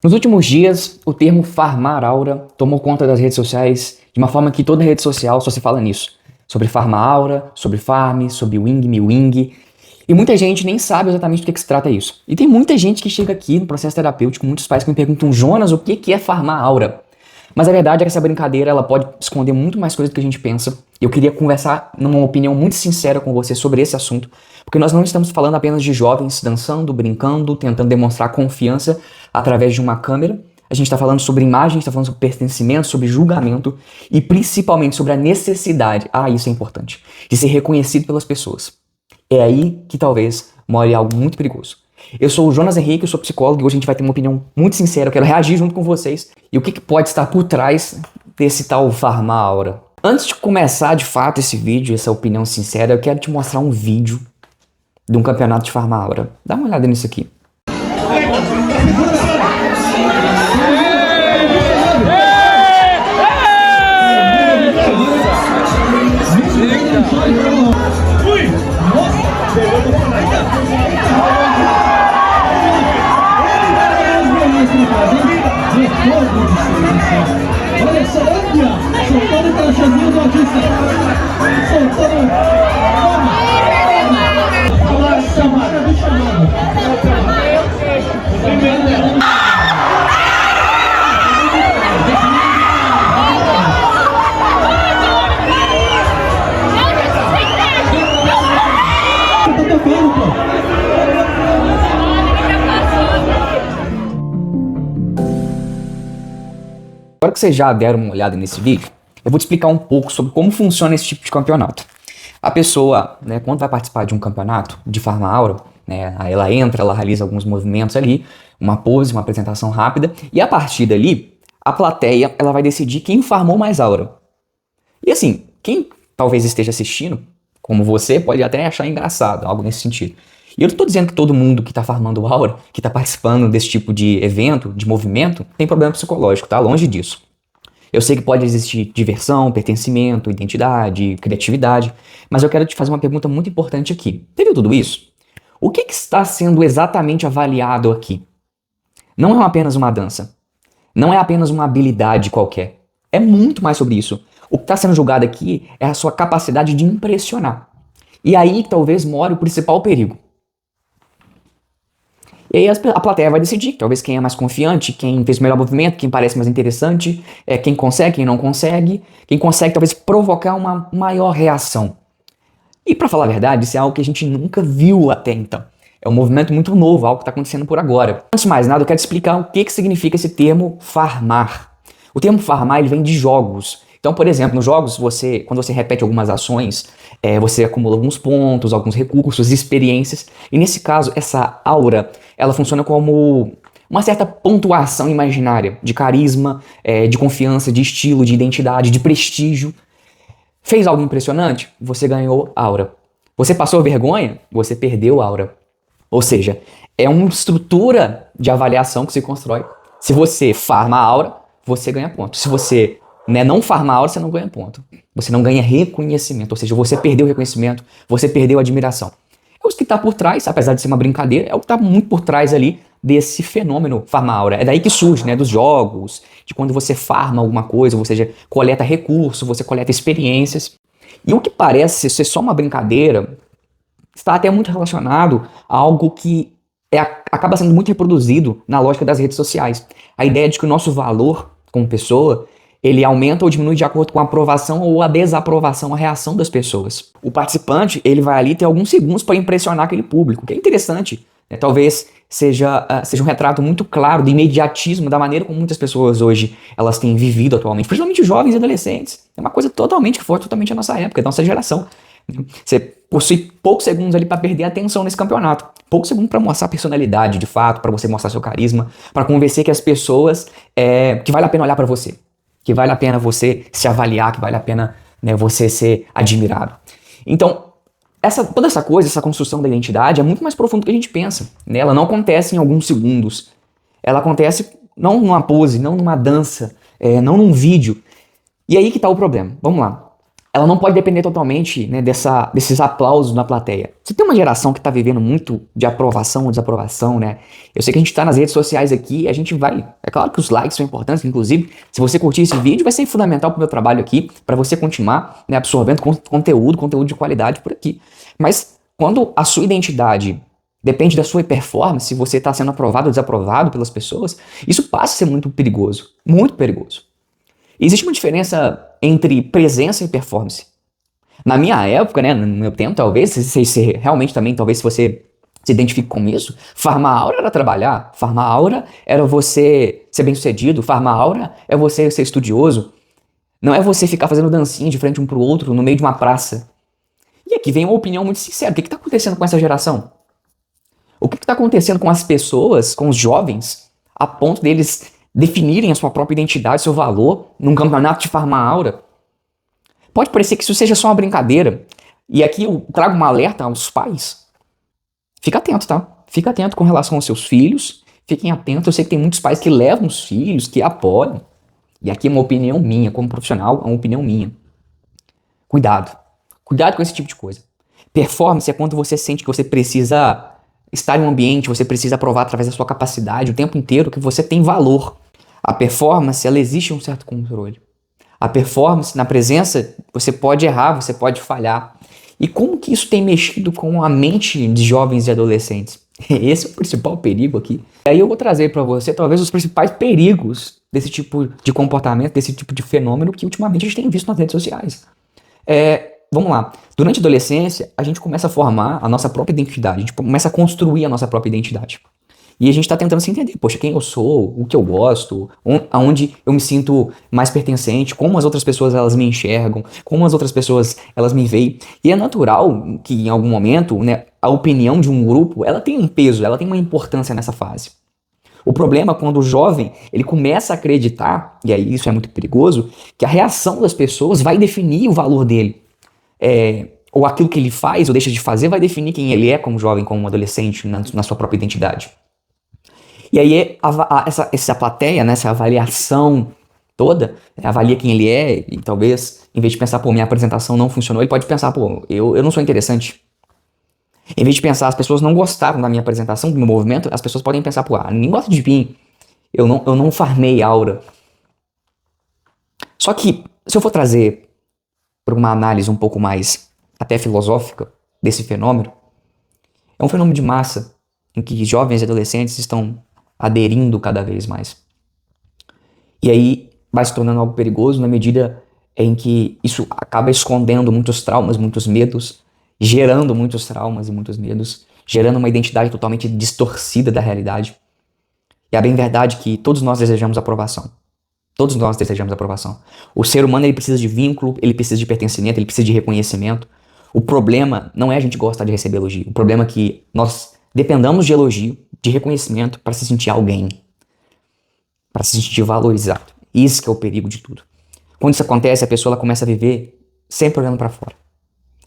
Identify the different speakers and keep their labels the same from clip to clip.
Speaker 1: Nos últimos dias, o termo farmar aura tomou conta das redes sociais de uma forma que toda rede social só se fala nisso. Sobre farmar aura, sobre farm, sobre wing me wing. E muita gente nem sabe exatamente do que se trata isso. E tem muita gente que chega aqui no processo terapêutico, muitos pais que me perguntam: Jonas, o que é farmar aura? Mas a verdade é que essa brincadeira ela pode esconder muito mais coisas do que a gente pensa. Eu queria conversar numa opinião muito sincera com você sobre esse assunto, porque nós não estamos falando apenas de jovens dançando, brincando, tentando demonstrar confiança através de uma câmera. A gente está falando sobre imagem, está falando sobre pertencimento, sobre julgamento e principalmente sobre a necessidade, isso é importante, de ser reconhecido pelas pessoas. É aí que talvez more algo muito perigoso. Eu sou o Jonas Henrique, eu sou psicólogo e hoje a gente vai ter uma opinião muito sincera, eu quero reagir junto com vocês e o que pode estar por trás desse tal farmar aura. Antes de começar de fato esse vídeo, essa opinião sincera, eu quero te mostrar um vídeo de um campeonato de farmar aura. Dá uma olhada nisso aqui.
Speaker 2: Olha só, soltando aquela chazinha do artista. Soltando. Fala, chamada do chamado.
Speaker 1: Agora que vocês já deram uma olhada nesse vídeo, eu vou te explicar um pouco sobre como funciona esse tipo de campeonato. A pessoa, quando vai participar de um campeonato de farmar aura, ela entra, ela realiza alguns movimentos ali, uma pose, uma apresentação rápida, e a partir dali, a plateia ela vai decidir quem farmou mais aura. E assim, quem talvez esteja assistindo, como você, pode até achar engraçado, algo nesse sentido. E eu não estou dizendo que todo mundo que está farmando aura, que está participando desse tipo de evento, de movimento, tem problema psicológico, tá? Longe disso. Eu sei que pode existir diversão, pertencimento, identidade, criatividade, mas eu quero te fazer uma pergunta muito importante aqui. Entendeu tudo isso? O que está sendo exatamente avaliado aqui? Não é apenas uma dança. Não é apenas uma habilidade qualquer. É muito mais sobre isso. O que está sendo julgado aqui é a sua capacidade de impressionar. E aí talvez more o principal perigo. E aí a plateia vai decidir, talvez quem é mais confiante, quem fez o melhor movimento, quem parece mais interessante, quem consegue, quem não consegue, quem consegue talvez provocar uma maior reação. E para falar a verdade, isso é algo que a gente nunca viu até então. É um movimento muito novo, algo que está acontecendo por agora. Antes de mais nada, eu quero te explicar o que significa esse termo farmar. O termo farmar ele vem de jogos. Então, por exemplo, nos jogos, quando você repete algumas ações, você acumula alguns pontos, alguns recursos, experiências. E nesse caso, essa aura, ela funciona como uma certa pontuação imaginária de carisma, de confiança, de estilo, de identidade, de prestígio. Fez algo impressionante? Você ganhou aura. Você passou vergonha? Você perdeu aura. Ou seja, é uma estrutura de avaliação que se constrói. Se você farma a aura, você ganha ponto. Se você não farmar aura, você não ganha ponto. Você não ganha reconhecimento. Ou seja, você perdeu o reconhecimento, você perdeu a admiração. É o que está por trás, apesar de ser uma brincadeira, é o que está muito por trás ali desse fenômeno farmar aura. É daí que surge, dos jogos, de quando você farma alguma coisa, ou seja, coleta recursos, você coleta experiências. E o que parece ser só uma brincadeira está até muito relacionado a algo que acaba sendo muito reproduzido na lógica das redes sociais. A ideia de que o nosso valor como pessoa, ele aumenta ou diminui de acordo com a aprovação ou a desaprovação, a reação das pessoas. O participante, ele vai ali ter alguns segundos para impressionar aquele público, que é interessante. Talvez seja um retrato muito claro do imediatismo, da maneira como muitas pessoas hoje elas têm vivido atualmente, principalmente jovens e adolescentes. É uma coisa totalmente que foi totalmente a nossa época, a nossa geração. Você possui poucos segundos ali para perder a atenção nesse campeonato. Poucos segundos para mostrar personalidade de fato, para você mostrar seu carisma, para convencer que as pessoas que vale a pena olhar para você. Que vale a pena você se avaliar, que vale a pena você ser admirado. Então, toda essa coisa, essa construção da identidade é muito mais profundo do que a gente pensa. Ela não acontece em alguns segundos. Ela acontece não numa pose, não numa dança, não num vídeo. E aí que está o problema. Vamos lá. ela não pode depender totalmente, né, desses aplausos na plateia. Você tem uma geração que está vivendo muito de aprovação ou desaprovação, né? Eu sei que a gente está nas redes sociais aqui, a gente vai... É claro que os likes são importantes, inclusive, se você curtir esse vídeo, vai ser fundamental para o meu trabalho aqui, para você continuar, né, absorvendo conteúdo de qualidade por aqui. Mas quando a sua identidade depende da sua performance, se você está sendo aprovado ou desaprovado pelas pessoas, isso passa a ser muito perigoso, muito perigoso. Existe uma diferença entre presença e performance. Na minha época, né, no meu tempo, talvez, se realmente também, talvez se você se identifique com isso, Farma-aura era trabalhar, Farma-aura era você ser bem-sucedido, Farma-aura é você ser estudioso, não é você ficar fazendo dancinha de frente um pro outro no meio de uma praça. E aqui vem uma opinião muito sincera, o que está acontecendo com essa geração? O que está acontecendo com as pessoas, com os jovens, a ponto deles definirem a sua própria identidade, seu valor, num campeonato de Farma-aura? Pode parecer que isso seja só uma brincadeira. E aqui eu trago um alerta aos pais. Fica atento, tá? Fica atento com relação aos seus filhos. Fiquem atentos. Eu sei que tem muitos pais que levam os filhos, que apoiam. E aqui é uma opinião minha, como profissional, é uma opinião minha. Cuidado. Cuidado com esse tipo de coisa. Performance é quando você sente que você precisa estar em um ambiente, você precisa provar através da sua capacidade o tempo inteiro que você tem valor. A performance, ela existe um certo controle. A performance, na presença, você pode errar, você pode falhar. E como que isso tem mexido com a mente de jovens e adolescentes? Esse é o principal perigo aqui. E aí eu vou trazer para você talvez os principais perigos desse tipo de comportamento, desse tipo de fenômeno que ultimamente a gente tem visto nas redes sociais. Vamos lá. Durante a adolescência, a gente começa a formar a nossa própria identidade. A gente começa a construir a nossa própria identidade. E a gente está tentando se entender. Poxa, quem eu sou, o que eu gosto, aonde eu me sinto mais pertencente, como as outras pessoas elas me enxergam, como as outras pessoas elas me veem. E é natural que em algum momento, né, a opinião de um grupo ela tem um peso, ela tem uma importância nessa fase. O problema é quando o jovem ele começa a acreditar, e aí isso é muito perigoso, que a reação das pessoas vai definir o valor dele. Ou aquilo que ele faz ou deixa de fazer vai definir quem ele é como jovem, como adolescente, na sua própria identidade. E aí essa plateia, né, essa avaliação toda, avalia quem ele é e talvez, em vez de pensar, pô, minha apresentação não funcionou, ele pode pensar, pô, eu não sou interessante. Em vez de pensar, as pessoas não gostaram da minha apresentação, do meu movimento, as pessoas podem pensar, pô, ninguém gosta de mim, eu não farmei aura. Só que, se eu for trazer para uma análise um pouco mais até filosófica desse fenômeno, é um fenômeno de massa em que jovens e adolescentes estão aderindo cada vez mais. E aí vai se tornando algo perigoso na medida em que isso acaba escondendo muitos traumas, muitos medos, gerando muitos traumas e muitos medos, gerando uma identidade totalmente distorcida da realidade. E é bem verdade que todos nós desejamos aprovação. Todos nós desejamos aprovação. O ser humano ele precisa de vínculo, ele precisa de pertencimento, ele precisa de reconhecimento. O problema não é a gente gostar de receber elogio. O problema é que nós dependamos de elogio, de reconhecimento para se sentir alguém, para se sentir valorizado. Isso que é o perigo de tudo. Quando isso acontece, a pessoa ela começa a viver sempre olhando para fora,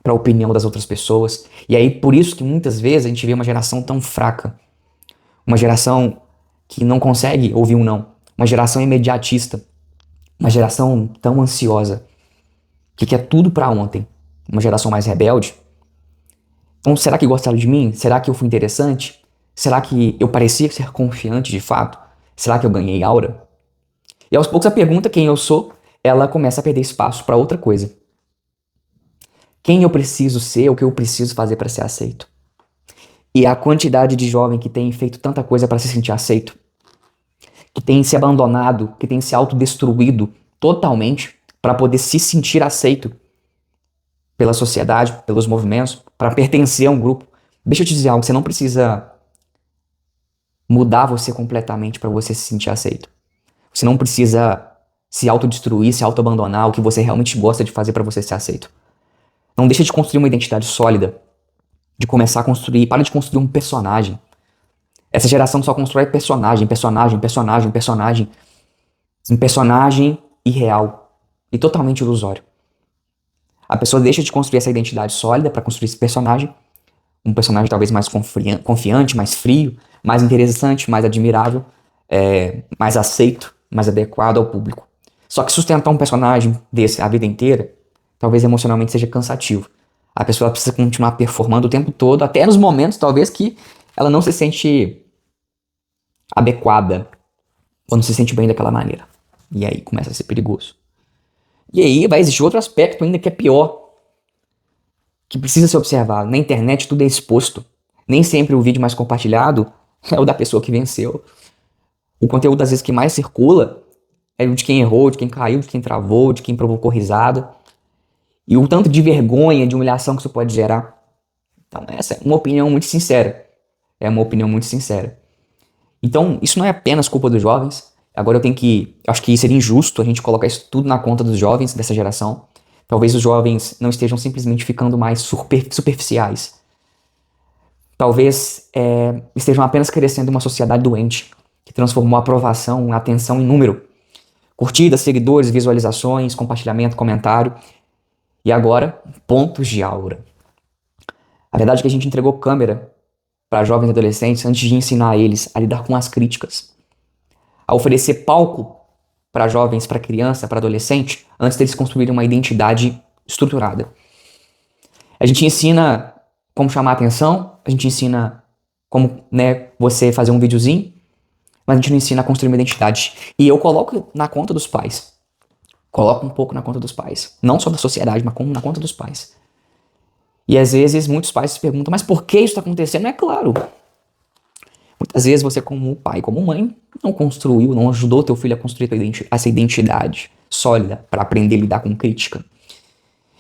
Speaker 1: para a opinião das outras pessoas. E aí por isso que muitas vezes a gente vê uma geração tão fraca, uma geração que não consegue ouvir um não, uma geração imediatista, uma geração tão ansiosa, que quer tudo para ontem, uma geração mais rebelde. Então, será que gostaram de mim? Será que eu fui interessante? Será que eu parecia ser confiante de fato? Será que eu ganhei aura? E aos poucos a pergunta quem eu sou, ela começa a perder espaço para outra coisa. Quem eu preciso ser, o que eu preciso fazer para ser aceito? E a quantidade de jovem que tem feito tanta coisa para se sentir aceito, que tem se abandonado, que tem se autodestruído totalmente para poder se sentir aceito pela sociedade, pelos movimentos, para pertencer a um grupo. Deixa eu te dizer algo, você não precisa mudar você completamente para você se sentir aceito. Você não precisa se autodestruir, se autoabandonar, o que você realmente gosta de fazer para você ser aceito. Não deixa de construir uma identidade sólida, de começar a construir, para de construir um personagem. Essa geração só constrói personagem irreal e totalmente ilusório. A pessoa deixa de construir essa identidade sólida para construir esse personagem, um personagem talvez mais confiante, mais frio, mais interessante, mais admirável, mais aceito, mais adequado ao público. Só que sustentar um personagem desse a vida inteira talvez emocionalmente seja cansativo. A pessoa precisa continuar performando o tempo todo, até nos momentos, talvez, que ela não se sente adequada, ou não se sente bem daquela maneira. E aí começa a ser perigoso. E aí vai existir outro aspecto ainda que é pior, que precisa ser observado. Na internet tudo é exposto. Nem sempre o vídeo mais compartilhado é o da pessoa que venceu. O conteúdo, às vezes, que mais circula é o de quem errou, de quem caiu, de quem travou, de quem provocou risada. E o tanto de vergonha, de humilhação que isso pode gerar. Então, essa é uma opinião muito sincera. É uma opinião muito sincera. Então, isso não é apenas culpa dos jovens. Agora eu acho que seria injusto a gente colocar isso tudo na conta dos jovens dessa geração. Talvez os jovens não estejam simplesmente ficando mais superficiais. Talvez estejam apenas crescendo uma sociedade doente, que transformou a aprovação, a atenção em número. Curtidas, seguidores, visualizações, compartilhamento, comentário. E agora, pontos de aura. A verdade é que a gente entregou câmera para jovens e adolescentes antes de ensinar eles a lidar com as críticas. A oferecer palco para jovens, para criança, para adolescente, antes deles construírem uma identidade estruturada. A gente ensina como chamar a atenção, a gente ensina como, você fazer um videozinho, mas a gente não ensina a construir uma identidade. E eu coloco na conta dos pais. Coloco um pouco na conta dos pais. Não só da sociedade, mas como na conta dos pais. E às vezes muitos pais se perguntam, mas por que isso está acontecendo? É claro. Muitas vezes você, como pai, como mãe, não construiu, não ajudou teu filho a construir essa identidade sólida para aprender a lidar com crítica.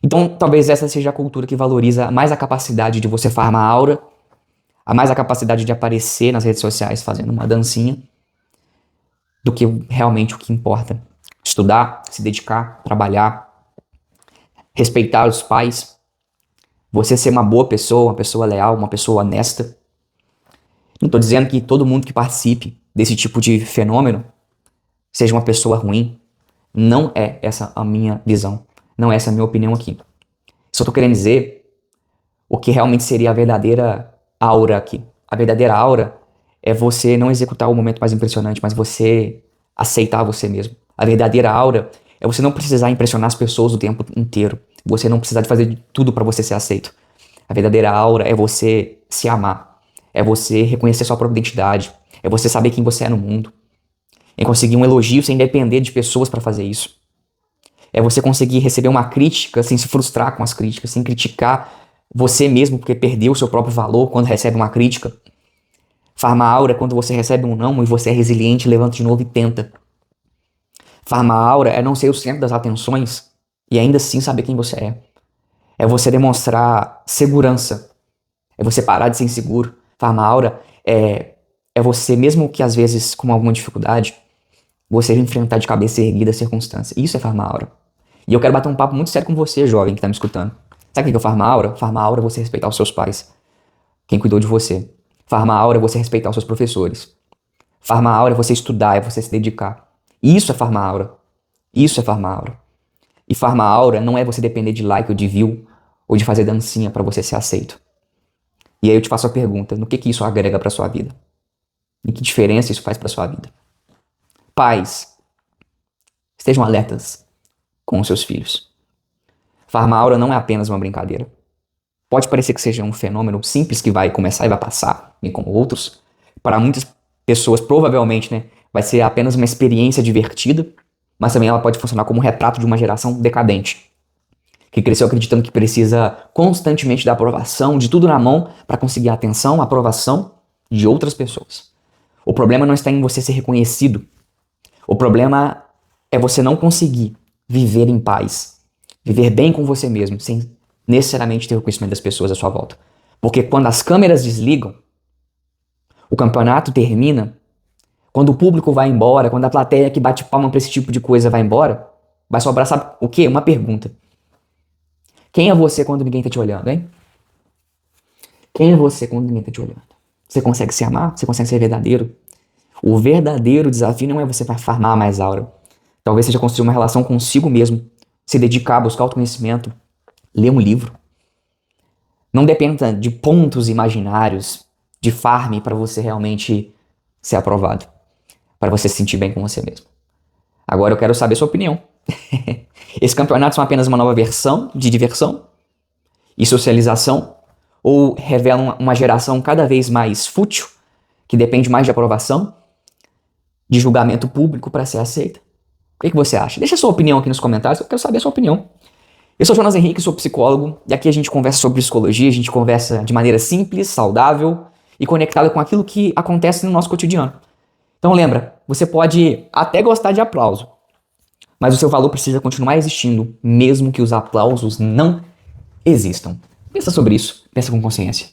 Speaker 1: Então, talvez essa seja a cultura que valoriza mais a capacidade de você farmar aura, a mais a capacidade de aparecer nas redes sociais fazendo uma dancinha, do que realmente o que importa. Estudar, se dedicar, trabalhar, respeitar os pais, você ser uma boa pessoa, uma pessoa leal, uma pessoa honesta. Não estou dizendo que todo mundo que participe desse tipo de fenômeno seja uma pessoa ruim. Não é essa a minha visão. Não é essa a minha opinião aqui. Só estou querendo dizer o que realmente seria a verdadeira aura aqui. A verdadeira aura é você não executar o momento mais impressionante, mas você aceitar você mesmo. A verdadeira aura é você não precisar impressionar as pessoas o tempo inteiro. Você não precisar de fazer de tudo para você ser aceito. A verdadeira aura é você se amar. É você reconhecer sua própria identidade. É você saber quem você é no mundo. É conseguir um elogio sem depender de pessoas para fazer isso. É você conseguir receber uma crítica sem se frustrar com as críticas, sem criticar você mesmo porque perdeu o seu próprio valor quando recebe uma crítica. Farmar aura é quando você recebe um não e você é resiliente, levanta de novo e tenta. Farmar aura é não ser o centro das atenções e ainda assim saber quem você é. É você demonstrar segurança. É você parar de ser inseguro. Farmar aura é você, mesmo que às vezes com alguma dificuldade, você enfrentar de cabeça erguida a circunstância. Isso é farmar aura. E eu quero bater um papo muito sério com você, jovem, que tá me escutando. Sabe o que é farmar aura? Farmar aura é você respeitar os seus pais. Quem cuidou de você. Farmar aura é você respeitar os seus professores. Farmar aura é você estudar, é você se dedicar. Isso é farmar aura. Isso é farmar aura. E farmar aura não é você depender de like ou de view ou de fazer dancinha pra você ser aceito. E aí eu te faço a pergunta, no que isso agrega pra sua vida? E que diferença isso faz pra sua vida? Pais, estejam alertas com os seus filhos. Farmar aura não é apenas uma brincadeira. Pode parecer que seja um fenômeno simples que vai começar e vai passar, bem como outros. Para muitas pessoas, provavelmente, vai ser apenas uma experiência divertida, mas também ela pode funcionar como um retrato de uma geração decadente, que cresceu acreditando que precisa constantemente da aprovação, de tudo na mão, para conseguir a atenção, a aprovação de outras pessoas. O problema não está em você ser reconhecido. O problema é você não conseguir viver em paz, viver bem com você mesmo, sem necessariamente ter o conhecimento das pessoas à sua volta. Porque quando as câmeras desligam, o campeonato termina, quando o público vai embora, quando a plateia que bate palma pra esse tipo de coisa vai embora, vai sobrar, sabe o quê? Uma pergunta. Quem é você quando ninguém tá te olhando, hein? Quem é você quando ninguém tá te olhando? Você consegue se amar? Você consegue ser verdadeiro? O verdadeiro desafio não é você farmar mais aura. Talvez seja construir uma relação consigo mesmo, se dedicar a buscar autoconhecimento, ler um livro. Não dependa de pontos imaginários, de farm para você realmente ser aprovado, para você se sentir bem com você mesmo. Agora eu quero saber sua opinião. Esses campeonatos são apenas uma nova versão de diversão e socialização, ou revelam uma geração cada vez mais fútil, que depende mais de aprovação, de julgamento público para ser aceita? O que você acha? Deixa a sua opinião aqui nos comentários, eu quero saber a sua opinião. Eu sou Jonas Henrique, sou psicólogo, e aqui a gente conversa sobre psicologia, a gente conversa de maneira simples, saudável e conectada com aquilo que acontece no nosso cotidiano. Então lembra, você pode até gostar de aplauso, mas o seu valor precisa continuar existindo, mesmo que os aplausos não existam. Pensa sobre isso, pensa com consciência.